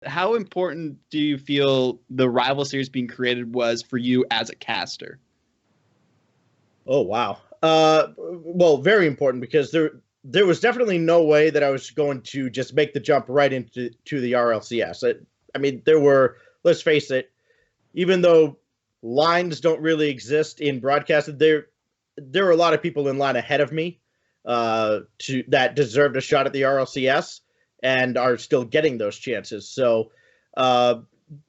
How important do you feel the rival series being created was for you as a caster? Oh wow. Well, very important because there was definitely no way that I was going to just make the jump right into the RLCS. I mean, there were, let's face it, even though lines don't really exist in broadcasting, there were a lot of people in line ahead of me to that deserved a shot at the RLCS and are still getting those chances. So uh,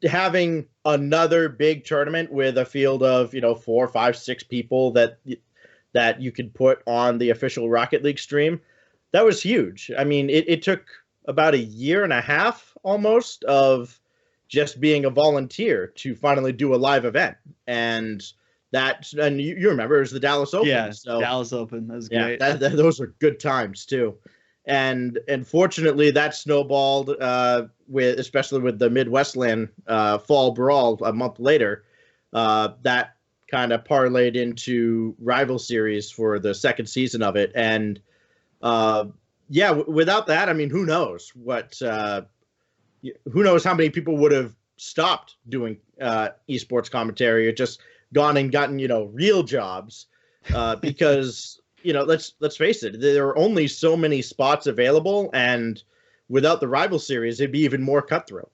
having another big tournament with a field of 4, 5, 6 people that you could put on the official Rocket League stream, that was huge. I mean, it took about a year and a half almost of just being a volunteer to finally do a live event. And you remember it was the Dallas Open. Yeah, So Dallas Open. That was yeah, great. those were good times too. And fortunately that snowballed with especially with the Midwestland fall brawl a month later. That kind of parlayed into rival series for the second season of it. And uh, yeah, without that, I mean, who knows how many people would have stopped doing esports commentary or just gone and gotten real jobs because let's face it, there are only so many spots available, and without the rival series, it'd be even more cutthroat.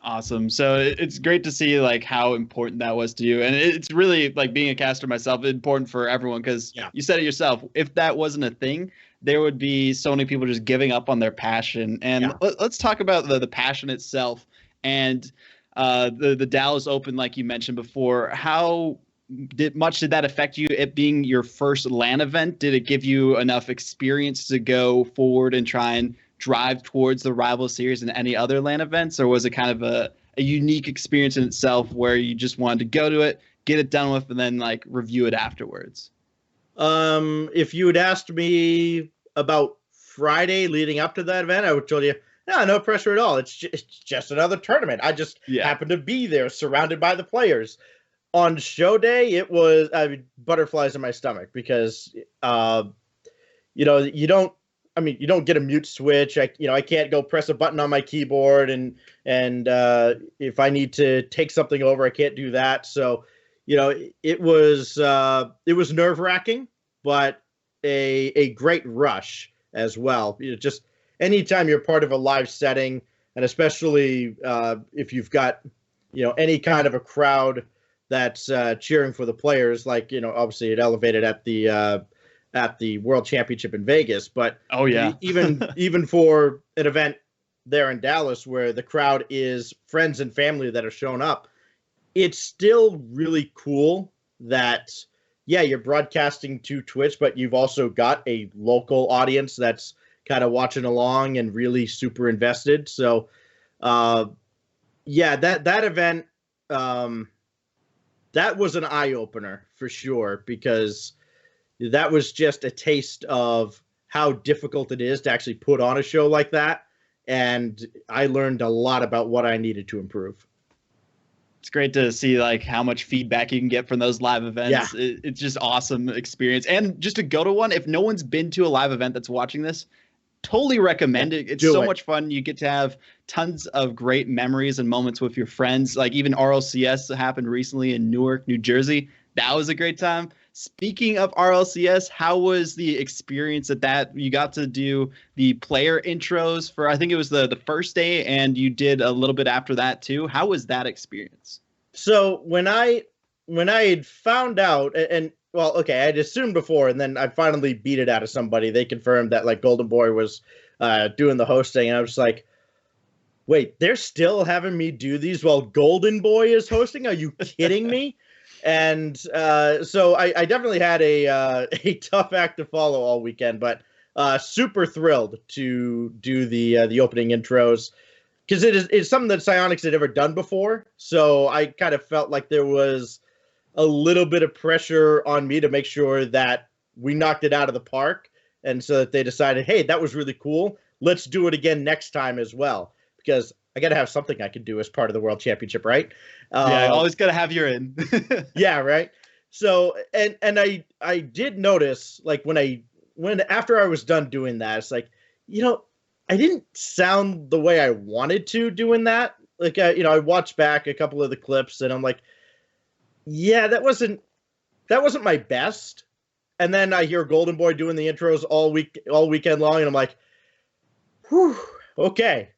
Awesome. So it's great to see like how important that was to you. And it's really like being a caster myself, important for everyone because Yeah. you said it yourself. If that wasn't a thing, there would be so many people just giving up on their passion. And Yeah. let's talk about the passion itself and the Dallas Open, like you mentioned before. How did that affect you? It being your first LAN event, did it give you enough experience to go forward and try and drive towards the rival series and any other LAN events, or was it kind of a unique experience in itself where you just wanted to go to it, get it done with, and then like review it afterwards? If you had asked me about Friday leading up to that event, I would tell you, no, no pressure at all. It's just another tournament. I just Yeah. happened to be there, surrounded by the players. On show day, it was butterflies in my stomach because you don't. I mean, you don't get a mute switch. I can't go press a button on my keyboard, and if I need to take something over, I can't do that. So, it was nerve wracking, but a great rush as well. Just anytime you're part of a live setting, and especially if you've got any kind of a crowd that's cheering for the players, like obviously it elevated at the World Championship in Vegas, but Oh yeah. even for an event there in Dallas where the crowd is friends and family that have shown up, it's still really cool that yeah, you're broadcasting to Twitch, but you've also got a local audience that's kind of watching along and really super invested. So uh, yeah, that event um, that was an eye opener for sure because that was just a taste of how difficult it is to actually put on a show like that. And I learned a lot about what I needed to improve. It's great to see like how much feedback you can get from those live Yeah, events. It's just awesome experience. And just to go to one, if no one's been to a live event that's watching this, totally yeah, recommend it. It's do so it. much fun. You get to have tons of great memories and moments with your friends. Like even RLCS happened recently in Newark, New Jersey. That was a great time. Speaking of RLCS, how was the experience at that? You got to do the player intros for I think it was the first day, and you did a little bit after that too. How was that experience? So when I had found out, and well, okay, I'd assumed before, and then I finally beat it out of somebody. They confirmed that like Golden Boy was doing the hosting, and I was like, wait, they're still having me do these while Golden Boy is hosting? Are you kidding me? And so I definitely had a tough act to follow all weekend, but super thrilled to do the opening intros because it's something that Psionics had never done before. So I kind of felt like there was a little bit of pressure on me to make sure that we knocked it out of the park, and so that they decided, hey, that was really cool. Let's do it again next time as well because I got to have something I can do as part of the World Championship, right? Yeah, Uh, always gotta have your in. yeah, right. So and I did notice like when after I was done doing that, it's like, you know, I didn't sound the way I wanted to doing that. Like, I watched back a couple of the clips and I'm like, yeah, that wasn't my best. And then I hear Golden Boy doing the intros all weekend long, and I'm like, whew, okay,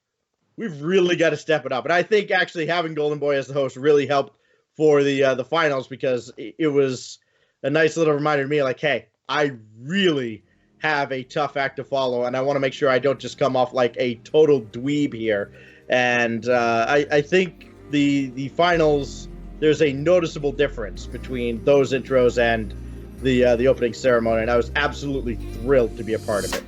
we've really got to step it up. And I think actually having Golden Boy as the host really helped for the finals, because it was a nice little reminder to me, like, hey, I really have a tough act to follow, and I want to make sure I don't just come off like a total dweeb here. And I think the finals, there's a noticeable difference between those intros and the opening ceremony, and I was absolutely thrilled to be a part of it.